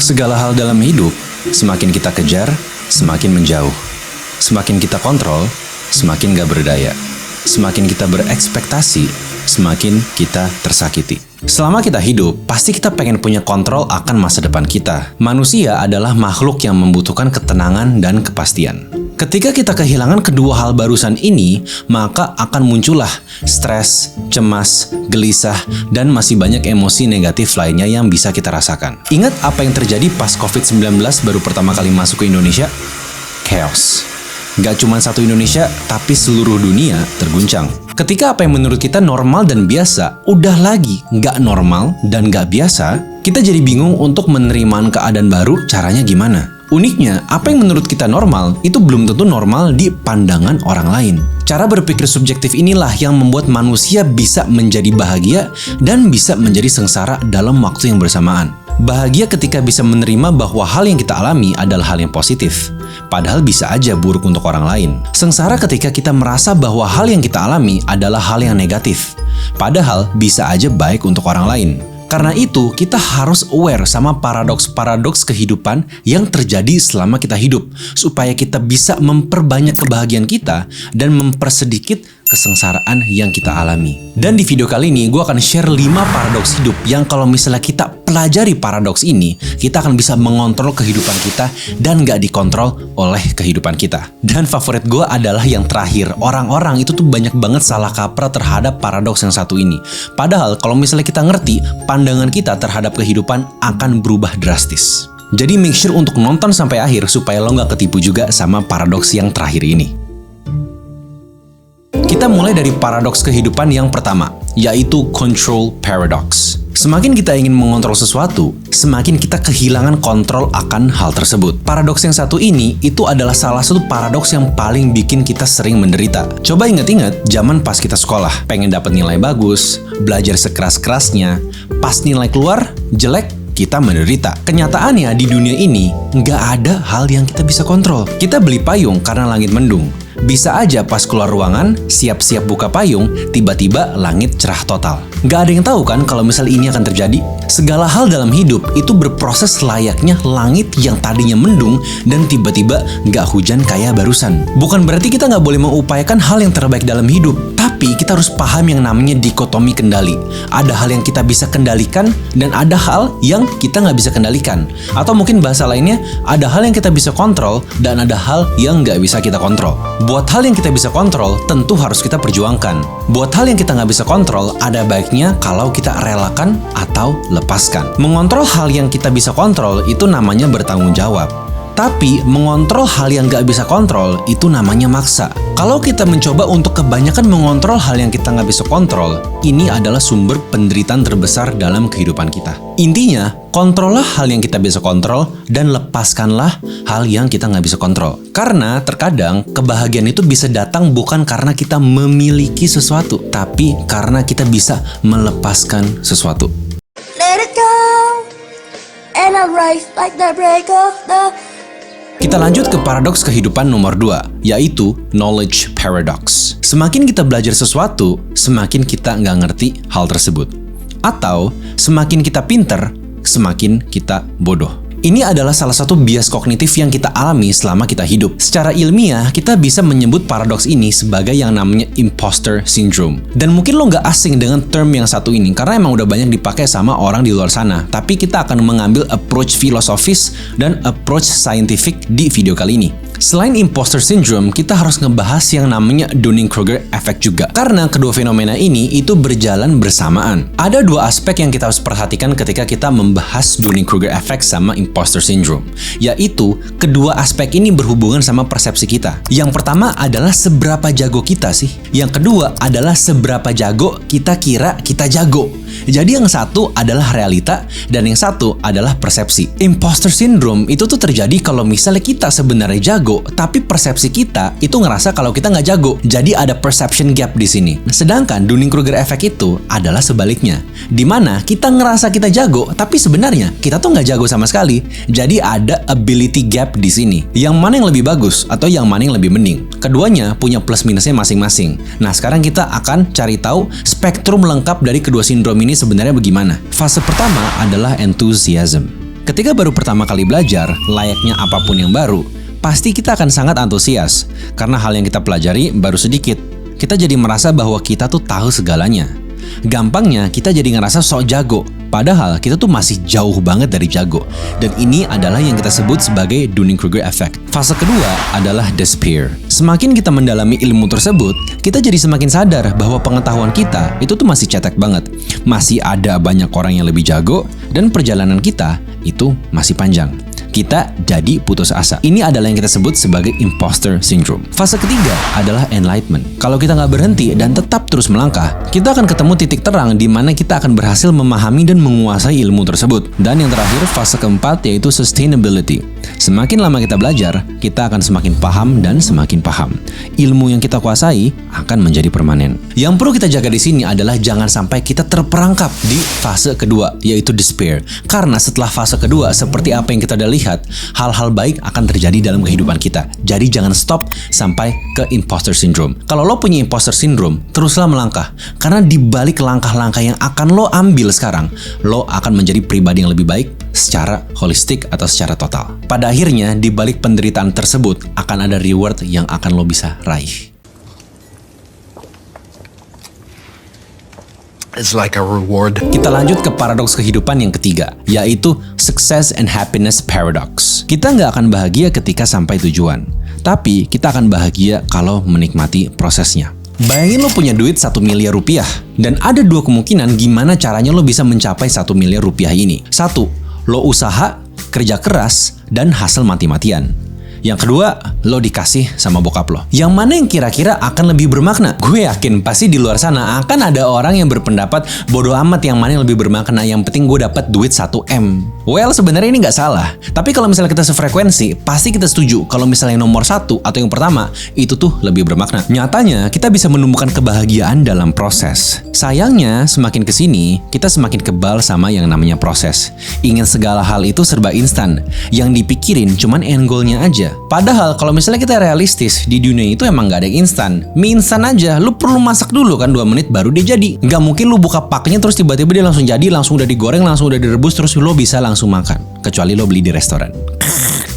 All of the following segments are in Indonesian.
Segala hal dalam hidup, semakin kita kejar, semakin menjauh. Semakin kita kontrol, semakin gak berdaya. Semakin kita berekspektasi, semakin kita tersakiti. Selama kita hidup, pasti kita pengen punya kontrol akan masa depan kita. Manusia adalah makhluk yang membutuhkan ketenangan dan kepastian. Ketika kita kehilangan kedua hal barusan ini, maka akan muncullah stres, cemas, gelisah, dan masih banyak emosi negatif lainnya yang bisa kita rasakan. Ingat apa yang terjadi pas COVID-19 baru pertama kali masuk ke Indonesia? Chaos. Gak cuma satu Indonesia, tapi seluruh dunia terguncang. Ketika apa yang menurut kita normal dan biasa, udah lagi gak normal dan gak biasa, kita jadi bingung untuk menerima keadaan baru, caranya gimana? Uniknya, apa yang menurut kita normal, itu belum tentu normal di pandangan orang lain. Cara berpikir subjektif inilah yang membuat manusia bisa menjadi bahagia dan bisa menjadi sengsara dalam waktu yang bersamaan. Bahagia ketika bisa menerima bahwa hal yang kita alami adalah hal yang positif, padahal bisa aja buruk untuk orang lain. Sengsara ketika kita merasa bahwa hal yang kita alami adalah hal yang negatif, padahal bisa aja baik untuk orang lain. Karena itu, kita harus aware sama paradoks-paradoks kehidupan yang terjadi selama kita hidup, supaya kita bisa memperbanyak kebahagiaan kita dan mempersedikit kesengsaraan yang kita alami. Dan di video kali ini, gue akan share 5 paradoks hidup yang kalau misalnya kita pelajari paradoks ini, kita akan bisa mengontrol kehidupan kita dan gak dikontrol oleh kehidupan kita. Dan favorit gue adalah yang terakhir. Orang-orang itu tuh banyak banget salah kaprah terhadap paradoks yang satu ini. Padahal kalau misalnya kita ngerti, pandangan kita terhadap kehidupan akan berubah drastis. Jadi make sure untuk nonton sampai akhir supaya lo gak ketipu juga sama paradoks yang terakhir ini. Kita mulai dari paradoks kehidupan yang pertama, yaitu control paradox. Semakin kita ingin mengontrol sesuatu, semakin kita kehilangan kontrol akan hal tersebut. Paradoks yang satu ini, itu adalah salah satu paradoks yang paling bikin kita sering menderita. Coba ingat-ingat, zaman pas kita sekolah, pengen dapat nilai bagus, belajar sekeras-kerasnya, pas nilai keluar, jelek, kita menderita. Kenyataannya di dunia ini, nggak ada hal yang kita bisa kontrol. Kita beli payung karena langit mendung. Bisa aja pas keluar ruangan, siap-siap buka payung, tiba-tiba langit cerah total. Gak ada yang tahu kan kalau misal ini akan terjadi? Segala hal dalam hidup itu berproses layaknya langit yang tadinya mendung dan tiba-tiba gak hujan kayak barusan. Bukan berarti kita gak boleh mengupayakan hal yang terbaik dalam hidup, tapi kita harus paham yang namanya dikotomi kendali. Ada hal yang kita bisa kendalikan dan ada hal yang kita gak bisa kendalikan. Atau mungkin bahasa lainnya, ada hal yang kita bisa kontrol dan ada hal yang gak bisa kita kontrol. Buat hal yang kita bisa kontrol, tentu harus kita perjuangkan. Buat hal yang kita nggak bisa kontrol, ada baiknya kalau kita relakan atau lepaskan. Mengontrol hal yang kita bisa kontrol, itu namanya bertanggung jawab. Tapi, mengontrol hal yang nggak bisa kontrol, itu namanya maksa. Kalau kita mencoba untuk kebanyakan mengontrol hal yang kita nggak bisa kontrol, ini adalah sumber penderitaan terbesar dalam kehidupan kita. Intinya, kontrollah hal yang kita bisa kontrol dan lepaskanlah hal yang kita nggak bisa kontrol. Karena terkadang kebahagiaan itu bisa datang bukan karena kita memiliki sesuatu, tapi karena kita bisa melepaskan sesuatu. Let it go, and I rise like the break of the... Kita lanjut ke paradoks kehidupan nomor 2, yaitu knowledge paradox. Semakin kita belajar sesuatu, semakin kita nggak ngerti hal tersebut. Atau, semakin kita pinter, semakin kita bodoh. Ini adalah salah satu bias kognitif yang kita alami selama kita hidup. Secara ilmiah, kita bisa menyebut paradoks ini sebagai yang namanya imposter syndrome. Dan mungkin lo nggak asing dengan term yang satu ini, karena emang udah banyak dipakai sama orang di luar sana. Tapi kita akan mengambil approach filosofis dan approach scientific di video kali ini. Selain imposter syndrome, kita harus ngebahas yang namanya Dunning-Kruger effect juga. Karena kedua fenomena ini itu berjalan bersamaan. Ada dua aspek yang kita harus perhatikan ketika kita membahas Dunning-Kruger effect sama imposter syndrome. Yaitu, kedua aspek ini berhubungan sama persepsi kita. Yang pertama adalah seberapa jago kita sih. Yang kedua adalah seberapa jago kita kira kita jago. Jadi yang satu adalah realita dan yang satu adalah persepsi. Imposter syndrome itu tuh terjadi kalau misalnya kita sebenarnya jago, tapi persepsi kita itu ngerasa kalau kita nggak jago. Jadi ada perception gap di sini. Sedangkan Dunning-Kruger effect itu adalah sebaliknya, di mana kita ngerasa kita jago, tapi sebenarnya kita tuh nggak jago sama sekali. Jadi ada ability gap di sini. Yang mana yang lebih bagus atau yang mana yang lebih mending? Keduanya punya plus minusnya masing-masing. Nah, sekarang kita akan cari tahu spektrum lengkap dari kedua sindrom ini sebenarnya bagaimana. Fase pertama adalah enthusiasm. Ketika baru pertama kali belajar, layaknya apapun yang baru, pasti kita akan sangat antusias. Karena hal yang kita pelajari baru sedikit. Kita jadi merasa bahwa kita tuh tahu segalanya. Gampangnya kita jadi ngerasa sok jago. Padahal kita tuh masih jauh banget dari jago. Dan ini adalah yang kita sebut sebagai Dunning-Kruger effect. Fase kedua adalah despair. Semakin kita mendalami ilmu tersebut, kita jadi semakin sadar bahwa pengetahuan kita itu tuh masih cetek banget. Masih ada banyak orang yang lebih jago, dan perjalanan kita itu masih panjang. Kita jadi putus asa. Ini adalah yang kita sebut sebagai imposter syndrome. Fase ketiga adalah enlightenment. Kalau kita nggak berhenti dan tetap terus melangkah, kita akan ketemu titik terang di mana kita akan berhasil memahami dan menguasai ilmu tersebut. Dan yang terakhir, fase keempat yaitu sustainability. Semakin lama kita belajar, kita akan semakin paham dan semakin paham. Ilmu yang kita kuasai akan menjadi permanen. Yang perlu kita jaga di sini adalah jangan sampai kita terperangkap di fase kedua, yaitu despair. Karena setelah fase kedua, seperti apa yang kita udah lihat, hal-hal baik akan terjadi dalam kehidupan kita. Jadi jangan stop sampai ke imposter syndrome. Kalau lo punya imposter syndrome, teruslah melangkah. Karena di balik langkah-langkah yang akan lo ambil sekarang, lo akan menjadi pribadi yang lebih baik secara holistik atau secara total. Pada akhirnya, di balik penderitaan tersebut akan ada reward yang akan lo bisa raih. It's like a reward. Kita lanjut ke paradoks kehidupan yang ketiga, yaitu success and happiness paradox. Kita nggak akan bahagia ketika sampai tujuan, tapi kita akan bahagia kalau menikmati prosesnya. Bayangin lo punya duit 1 miliar rupiah, dan ada dua kemungkinan gimana caranya lo bisa mencapai 1 miliar rupiah ini. 1, lo usaha, kerja keras, dan hasil mati-matian. Yang kedua, lo dikasih sama bokap lo. Yang mana yang kira-kira akan lebih bermakna? Gue yakin pasti di luar sana akan ada orang yang berpendapat bodo amat yang mana yang lebih bermakna, yang penting gue dapat duit 1M. Well, sebenarnya ini nggak salah. Tapi kalau misalnya kita sefrekuensi, pasti kita setuju kalau misalnya yang nomor 1 atau yang pertama, itu tuh lebih bermakna. Nyatanya, kita bisa menemukan kebahagiaan dalam proses. Sayangnya, semakin kesini, kita semakin kebal sama yang namanya proses. Ingin segala hal itu serba instan. Yang dipikirin cuman end goal-nya aja. Padahal kalau misalnya kita realistis, di dunia itu emang gak ada yang instan. Mie instan aja, lu perlu masak dulu kan 2 menit baru dia jadi. Gak mungkin lu buka paknya terus tiba-tiba dia langsung jadi, langsung udah digoreng, langsung udah direbus, terus lo bisa langsung makan. Kecuali lo beli di restoran.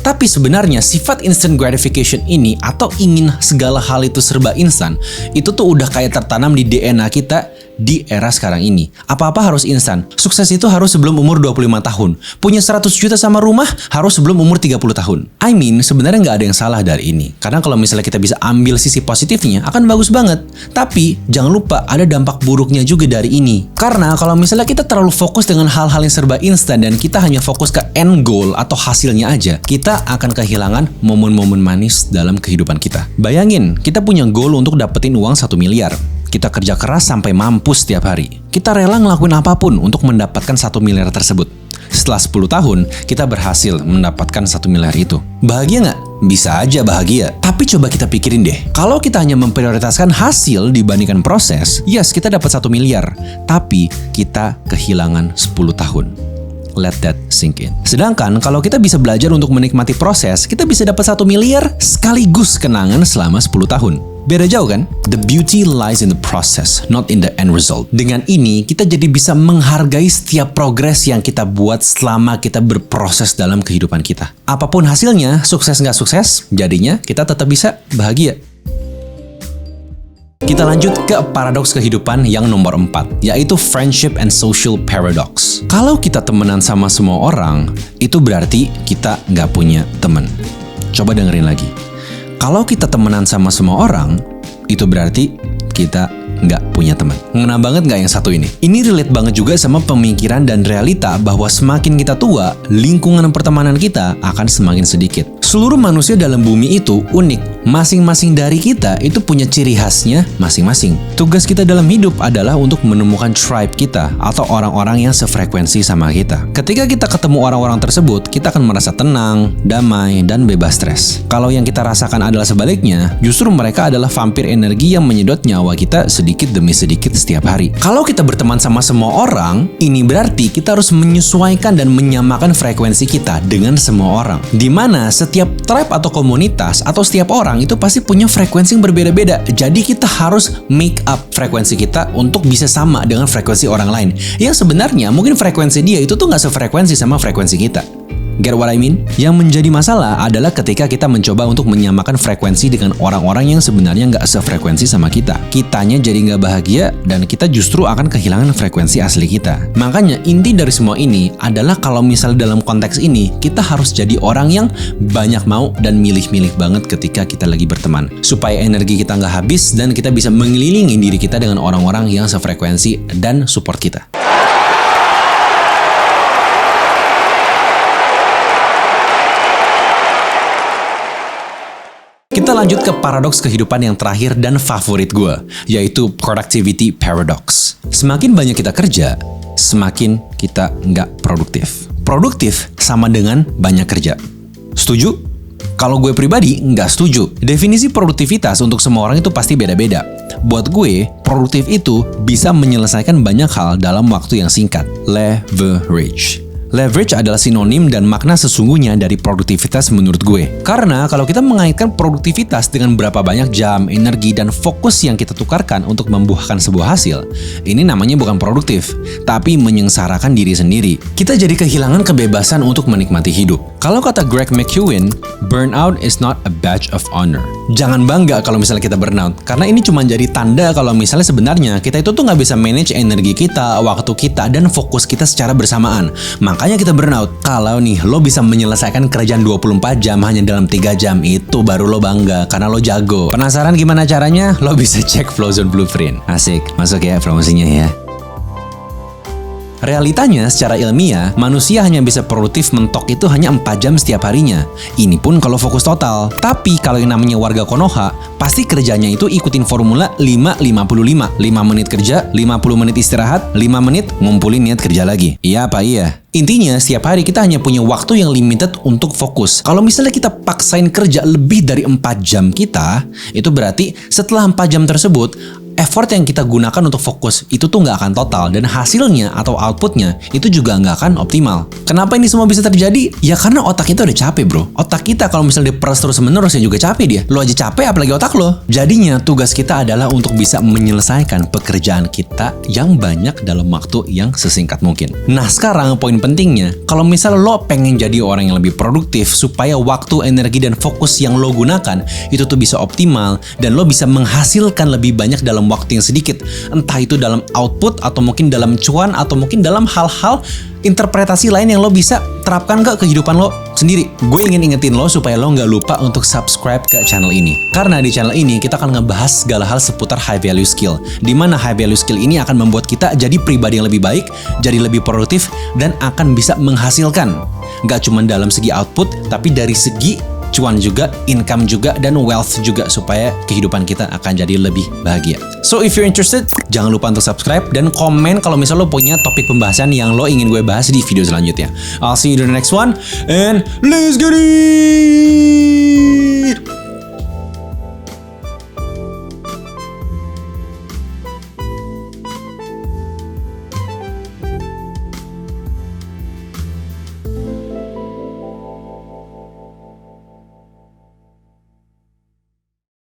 Tapi sebenarnya sifat instant gratification ini atau ingin segala hal itu serba instan, itu tuh udah kayak tertanam di DNA kita di era sekarang ini. Apa-apa harus instan. Sukses itu harus sebelum umur 25 tahun. Punya 100 juta sama rumah harus sebelum umur 30 tahun. I mean, sebenarnya nggak ada yang salah dari ini. Karena kalau misalnya kita bisa ambil sisi positifnya, akan bagus banget. Tapi, jangan lupa ada dampak buruknya juga dari ini. Karena kalau misalnya kita terlalu fokus dengan hal-hal yang serba instan dan kita hanya fokus ke end goal atau hasilnya aja, kita akan kehilangan momen-momen manis dalam kehidupan kita. Bayangin, kita punya goal untuk dapetin uang 1 miliar. Kita kerja keras sampai mampus setiap hari. Kita rela ngelakuin apapun untuk mendapatkan 1 miliar tersebut. Setelah 10 tahun, kita berhasil mendapatkan 1 miliar itu. Bahagia nggak? Bisa aja bahagia. Tapi coba kita pikirin deh. Kalau kita hanya memprioritaskan hasil dibandingkan proses, yes, kita dapat 1 miliar. Tapi kita kehilangan 10 tahun. Let that sink in. Sedangkan kalau kita bisa belajar untuk menikmati proses, kita bisa dapat 1 miliar sekaligus kenangan selama 10 tahun. Beda jauh kan? The beauty lies in the process, not in the end result. Dengan ini, kita jadi bisa menghargai setiap progres yang kita buat selama kita berproses dalam kehidupan kita. Apapun hasilnya, sukses nggak sukses, jadinya kita tetap bisa bahagia. Kita lanjut ke paradoks kehidupan yang nomor 4, yaitu friendship and social paradox. Kalau kita temenan sama semua orang, itu berarti kita nggak punya teman. Coba dengerin lagi. Kalau kita temenan sama semua orang, itu berarti kita nggak punya teman. Ngena banget nggak yang satu ini? Ini relate banget juga sama pemikiran dan realita bahwa semakin kita tua, lingkungan pertemanan kita akan semakin sedikit. Seluruh manusia dalam bumi itu unik. Masing-masing dari kita itu punya ciri khasnya masing-masing. Tugas kita dalam hidup adalah untuk menemukan tribe kita atau orang-orang yang sefrekuensi sama kita. Ketika kita ketemu orang-orang tersebut, kita akan merasa tenang, damai, dan bebas stres. Kalau yang kita rasakan adalah sebaliknya, justru mereka adalah vampir energi yang menyedot nyawa kita sedikit demi sedikit setiap hari. Kalau kita berteman sama semua orang, ini berarti kita harus menyesuaikan dan menyamakan frekuensi kita dengan semua orang. Dimana setiap tribe atau komunitas atau setiap orang itu pasti punya frekuensi yang berbeda-beda. Jadi kita harus make up frekuensi kita untuk bisa sama dengan frekuensi orang lain. Yang sebenarnya mungkin frekuensi dia itu tuh nggak sefrekuensi sama frekuensi kita. Get what I mean? Yang menjadi masalah adalah ketika kita mencoba untuk menyamakan frekuensi dengan orang-orang yang sebenarnya nggak sefrekuensi sama kita. Kitanya jadi nggak bahagia dan kita justru akan kehilangan frekuensi asli kita. Makanya inti dari semua ini adalah kalau misalnya dalam konteks ini, kita harus jadi orang yang banyak mau dan milih-milih banget ketika kita lagi berteman. Supaya energi kita nggak habis dan kita bisa mengelilingi diri kita dengan orang-orang yang sefrekuensi dan support kita. Kita lanjut ke paradoks kehidupan yang terakhir dan favorit gue, yaitu productivity paradox. Semakin banyak kita kerja, semakin kita nggak produktif. Produktif sama dengan banyak kerja. Setuju? Kalau gue pribadi, nggak setuju. Definisi produktivitas untuk semua orang itu pasti beda-beda. Buat gue, produktif itu bisa menyelesaikan banyak hal dalam waktu yang singkat. Leverage. Leverage adalah sinonim dan makna sesungguhnya dari produktivitas menurut gue. Karena kalau kita mengaitkan produktivitas dengan berapa banyak jam, energi, dan fokus yang kita tukarkan untuk membuahkan sebuah hasil, ini namanya bukan produktif, tapi menyengsarakan diri sendiri. Kita jadi kehilangan kebebasan untuk menikmati hidup. Kalau kata Greg McKeown, burnout is not a badge of honor. Jangan bangga kalau misalnya kita burnout, karena ini cuma jadi tanda kalau misalnya sebenarnya kita itu tuh nggak bisa manage energi kita, waktu kita, dan fokus kita secara bersamaan. Makanya kita burnout. Kalau nih lo bisa menyelesaikan kerjaan 24 jam hanya dalam 3 jam, itu baru lo bangga karena lo jago. Penasaran gimana caranya? Lo bisa cek Flowzone Blueprint. Asik, masuk ya promosinya ya. Realitanya secara ilmiah, manusia hanya bisa produktif mentok itu hanya 4 jam setiap harinya. Ini pun kalau fokus total. Tapi kalau yang namanya warga Konoha, pasti kerjanya itu ikutin formula 5-55. 5 menit kerja, 50 menit istirahat, 5 menit ngumpulin niat kerja lagi. Iya apa iya? Intinya, setiap hari kita hanya punya waktu yang limited untuk fokus. Kalau misalnya kita paksain kerja lebih dari 4 jam kita, itu berarti setelah 4 jam tersebut, effort yang kita gunakan untuk fokus itu tuh nggak akan total, dan hasilnya atau outputnya itu juga nggak akan optimal. Kenapa ini semua bisa terjadi? Ya karena otak kita udah capek bro. Otak kita kalau misalnya diperas terus menerus ya juga capek dia. Lo aja capek apalagi otak lo. Jadinya tugas kita adalah untuk bisa menyelesaikan pekerjaan kita yang banyak dalam waktu yang sesingkat mungkin. Nah sekarang poin pentingnya, kalau misalnya lo pengen jadi orang yang lebih produktif supaya waktu, energi, dan fokus yang lo gunakan itu tuh bisa optimal dan lo bisa menghasilkan lebih banyak dalam waktu yang sedikit, entah itu dalam output atau mungkin dalam cuan atau mungkin dalam hal-hal interpretasi lain yang lo bisa terapkan ke kehidupan lo sendiri. Gue ingin ingetin lo supaya lo nggak lupa untuk subscribe ke channel ini, karena di channel ini kita akan ngebahas segala hal seputar high value skill, dimana high value skill ini akan membuat kita jadi pribadi yang lebih baik, jadi lebih produktif, dan akan bisa menghasilkan nggak cuma dalam segi output, tapi dari segi cuan juga, income juga, dan wealth juga, supaya kehidupan kita akan jadi lebih bahagia. So if you're interested, jangan lupa untuk subscribe dan komen kalau misalnya lo punya topik pembahasan yang lo ingin gue bahas di video selanjutnya. I'll see you in the next one, and let's get it!